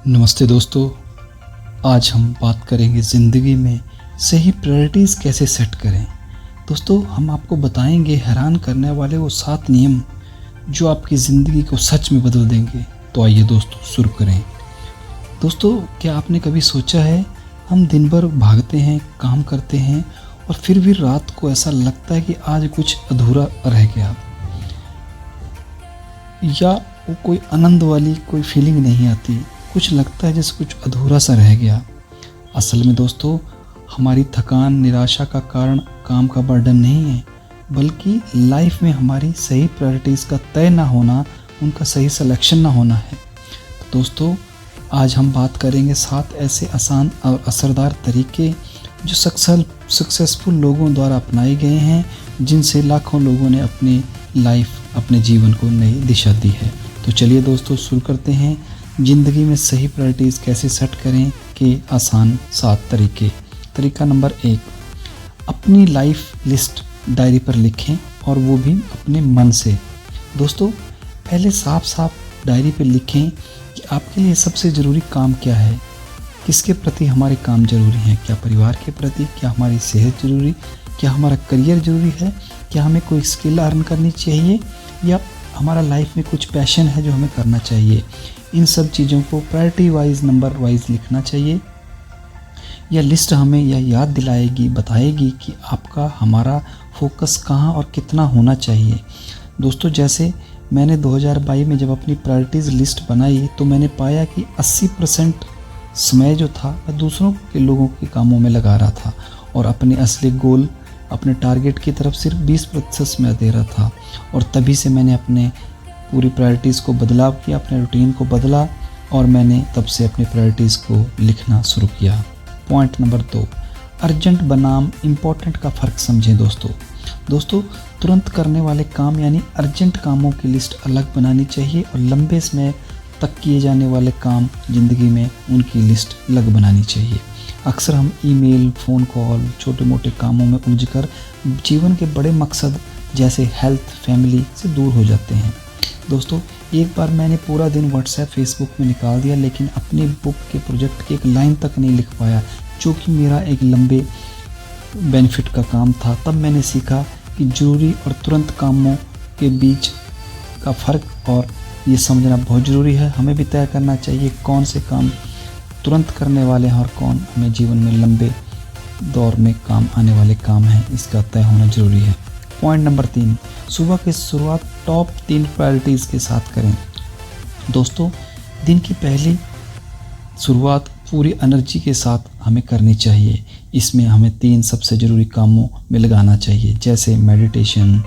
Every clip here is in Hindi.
नमस्ते दोस्तों। आज हम बात करेंगे ज़िंदगी में सही प्रायोरिटीज़ कैसे सेट करें। दोस्तों, हम आपको बताएंगे हैरान करने वाले वो 7 नियम जो आपकी ज़िंदगी को सच में बदल देंगे। तो आइए दोस्तों शुरू करें। दोस्तों, क्या आपने कभी सोचा है, हम दिन भर भागते हैं, काम करते हैं और फिर भी रात को ऐसा लगता है कि आज कुछ अधूरा रह गया, या वो कोई आनंद वाली कोई फीलिंग नहीं आती, कुछ लगता है जैसे कुछ अधूरा सा रह गया। असल में दोस्तों, हमारी थकान, निराशा का कारण काम का बर्डन नहीं है, बल्कि लाइफ में हमारी सही प्रायोरिटीज़ का तय ना होना, उनका सही सिलेक्शन ना होना है। तो दोस्तों, आज हम बात करेंगे 7 ऐसे आसान और असरदार तरीके जो सक्सेसफुल लोगों द्वारा अपनाए गए हैं, जिनसे लाखों लोगों ने अपनी लाइफ, अपने जीवन को नई दिशा दी है। तो चलिए दोस्तों शुरू करते हैं। ज़िंदगी में सही प्रायोरिटीज़ कैसे सेट करें के आसान 7 तरीके। तरीका नंबर 1, अपनी लाइफ लिस्ट डायरी पर लिखें, और वो भी अपने मन से। दोस्तों, पहले साफ साफ डायरी पर लिखें कि आपके लिए सबसे ज़रूरी काम क्या है, किसके प्रति हमारे काम ज़रूरी हैं। क्या परिवार के प्रति, क्या हमारी सेहत ज़रूरी, क्या हमारा करियर ज़रूरी है, क्या हमें कोई स्किल अर्न करनी चाहिए, या हमारा लाइफ में कुछ पैशन है जो हमें करना चाहिए। इन सब चीज़ों को प्रायोरिटी वाइज, नंबर वाइज लिखना चाहिए। यह लिस्ट हमें यह याद दिलाएगी, बताएगी कि आपका, हमारा फोकस कहाँ और कितना होना चाहिए। दोस्तों, जैसे मैंने 2022 में जब अपनी प्रायोरिटीज़ लिस्ट बनाई, तो मैंने पाया कि 80% समय जो था मैं दूसरों के लोगों के कामों में लगा रहा था, और अपने असली गोल, अपने टारगेट की तरफ सिर्फ 20% समय दे रहा था। और तभी से मैंने अपने पूरी प्रायोरिटीज़ को बदलाव किया, अपने रूटीन को बदला, और मैंने तब से अपनी प्रायोरिटीज़ को लिखना शुरू किया। पॉइंट नंबर 2, अर्जेंट बनाम इम्पोर्टेंट का फ़र्क समझें। दोस्तों, तुरंत करने वाले काम यानी अर्जेंट कामों की लिस्ट अलग बनानी चाहिए, और लंबे समय तक किए जाने वाले काम ज़िंदगी में, उनकी लिस्ट अलग बनानी चाहिए। अक्सर हम ईमेल, फ़ोन कॉल, छोटे मोटे कामों में उलझकर जीवन के बड़े मकसद जैसे हेल्थ, फैमिली से दूर हो जाते हैं। दोस्तों, एक बार मैंने पूरा दिन व्हाट्सएप, फेसबुक में निकाल दिया, लेकिन अपनी बुक के प्रोजेक्ट की एक लाइन तक नहीं लिख पाया, जो कि मेरा एक लंबे बेनिफिट का काम था। तब मैंने सीखा कि ज़रूरी और तुरंत कामों के बीच का फ़र्क, और ये समझना बहुत ज़रूरी है। हमें भी तय करना चाहिए कौन से काम तुरंत करने वाले हैं और कौन हमें जीवन में लंबे दौर में काम आने वाले काम हैं, इसका तय होना ज़रूरी है। पॉइंट नंबर 3, सुबह की शुरुआत टॉप 3 प्रायोरिटीज़ के साथ करें। दोस्तों, दिन की पहली शुरुआत पूरी एनर्जी के साथ हमें करनी चाहिए। इसमें हमें 3 सबसे ज़रूरी कामों में लगाना चाहिए, जैसे मेडिटेशन,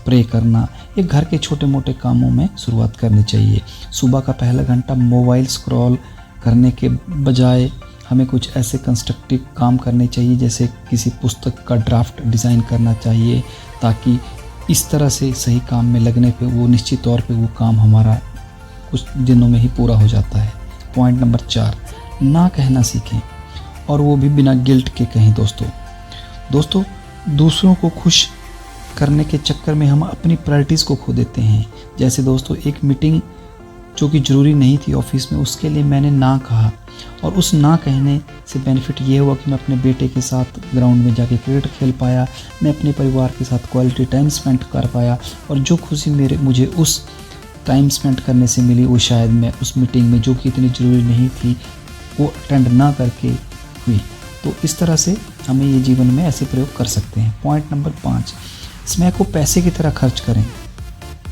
प्रे करना, या घर के छोटे मोटे कामों में शुरुआत करनी चाहिए। सुबह का पहला घंटा मोबाइल स्क्रॉल करने के बजाय हमें कुछ ऐसे कंस्ट्रक्टिव काम करने चाहिए, जैसे किसी पुस्तक का ड्राफ्ट डिज़ाइन करना चाहिए, ताकि इस तरह से सही काम में लगने पे वो निश्चित तौर पे वो काम हमारा कुछ दिनों में ही पूरा हो जाता है। पॉइंट नंबर 4, ना कहना सीखें, और वो भी बिना गिल्ट के कहें। दोस्तों, दूसरों को खुश करने के चक्कर में हम अपनी प्रायोरिटीज़ को खो देते हैं। जैसे दोस्तों, एक मीटिंग जो कि ज़रूरी नहीं थी ऑफिस में, उसके लिए मैंने ना कहा, और उस ना कहने से बेनिफिट ये हुआ कि मैं अपने बेटे के साथ ग्राउंड में जाके क्रिकेट खेल पाया, मैं अपने परिवार के साथ क्वालिटी टाइम स्पेंड कर पाया, और जो खुशी मुझे उस टाइम स्पेंड करने से मिली, वो शायद मैं उस मीटिंग में, जो कि इतनी ज़रूरी नहीं थी, वो अटेंड ना करके हुई। तो इस तरह से हमें ये जीवन में ऐसे प्रयोग कर सकते हैं। पॉइंट नंबर 5, समय को पैसे की तरह खर्च करें।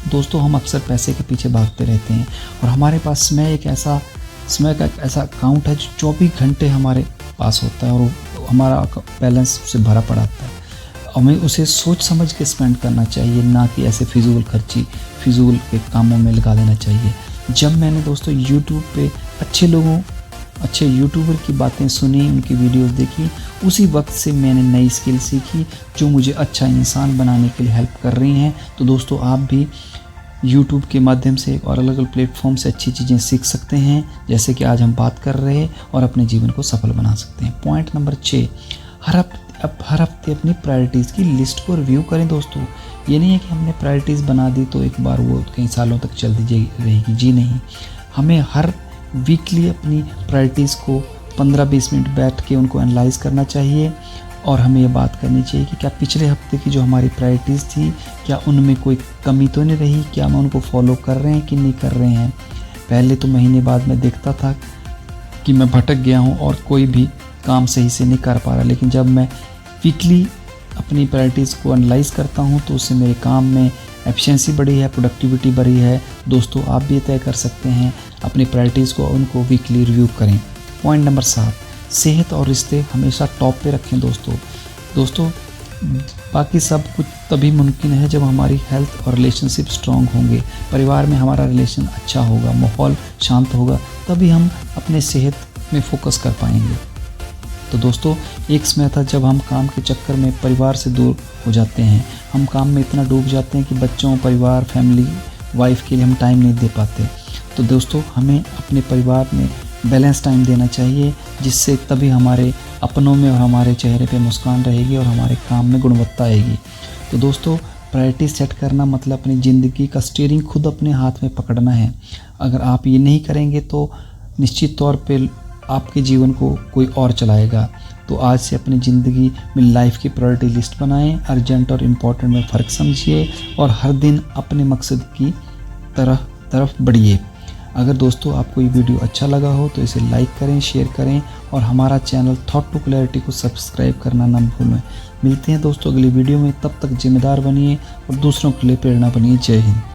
दोस्तों, हम अक्सर पैसे के पीछे भागते रहते हैं, और हमारे पास समय का एक ऐसा अकाउंट है जो 24 घंटे हमारे पास होता है, और हमारा बैलेंस उससे भरा पड़ा होता है। हमें उसे सोच समझ के स्पेंड करना चाहिए, ना कि ऐसे फिजूल के कामों में लगा देना चाहिए। जब मैंने दोस्तों यूट्यूब पे अच्छे यूट्यूबर की बातें सुनी, उनकी वीडियोस देखी, उसी वक्त से मैंने नई स्किल सीखी जो मुझे अच्छा इंसान बनाने के लिए हेल्प कर रही हैं। तो दोस्तों, आप भी यूट्यूब के माध्यम से और अलग अलग प्लेटफॉर्म से अच्छी चीज़ें सीख सकते हैं, जैसे कि आज हम बात कर रहे हैं, और अपने जीवन को सफल बना सकते हैं। पॉइंट नंबर 6, हर हफ्ते अपनी प्रायोरिटीज़ की लिस्ट को रिव्यू करें। दोस्तों, ये नहीं है कि हमने प्रायोरिटीज़ बना दी तो एक बार वो कई सालों तक चलती रहेगी, जी नहीं। हमें हर वीकली अपनी प्रायोरिटीज़ को 15-20 मिनट बैठ के उनको एनालाइज़ करना चाहिए और हमें ये बात करनी चाहिए कि क्या पिछले हफ्ते की जो हमारी प्रायोरिटीज़ थी, क्या उनमें कोई कमी तो नहीं रही, क्या हम उनको फॉलो कर रहे हैं कि नहीं कर रहे हैं। पहले तो महीने बाद मैं देखता था कि मैं भटक गया हूँ और कोई भी काम सही से नहीं कर पा रहा, लेकिन जब मैं वीकली अपनी प्रायोरिटीज़ को एनालाइज़ करता हूँ तो उससे मेरे काम में एफिशिएंसी बढ़ी है, प्रोडक्टिविटी बढ़ी है। दोस्तों, आप भी तय कर सकते हैं अपनी प्रायोरिटीज़ को, उनको वीकली रिव्यू करें। पॉइंट नंबर 7, सेहत और रिश्ते हमेशा टॉप पे रखें। दोस्तों बाकी सब कुछ तभी मुमकिन है जब हमारी हेल्थ और रिलेशनशिप स्ट्रॉन्ग होंगे, परिवार में हमारा रिलेशन अच्छा होगा, माहौल शांत होगा, तभी हम अपने सेहत में फोकस कर पाएंगे। तो दोस्तों, एक समय था जब हम काम के चक्कर में परिवार से दूर हो जाते हैं, हम काम में इतना डूब जाते हैं कि बच्चों, परिवार, फैमिली, वाइफ के लिए हम टाइम नहीं दे पाते। तो दोस्तों, हमें अपने परिवार में बैलेंस टाइम देना चाहिए, जिससे तभी हमारे अपनों में और हमारे चेहरे पे मुस्कान रहेगी और हमारे काम में गुणवत्ता आएगी। तो दोस्तों, प्रायोरिटी सेट करना मतलब अपनी ज़िंदगी का स्टीयरिंग खुद अपने हाथ में पकड़ना है। अगर आप ये नहीं करेंगे तो निश्चित तौर पे आपके जीवन को कोई और चलाएगा। तो आज से अपनी ज़िंदगी में लाइफ की प्रायोरिटी लिस्ट बनाएं, अर्जेंट और इम्पोर्टेंट में फ़र्क समझिए और हर दिन अपने मकसद की तरफ बढ़िए। अगर दोस्तों आपको ये वीडियो अच्छा लगा हो तो इसे लाइक करें, शेयर करें और हमारा चैनल थॉट टू क्लैरिटी को सब्सक्राइब करना ना भूलें। मिलते हैं दोस्तों अगली वीडियो में, तब तक जिम्मेदार बनिए और दूसरों के लिए प्रेरणा बनिए। जय हिंद।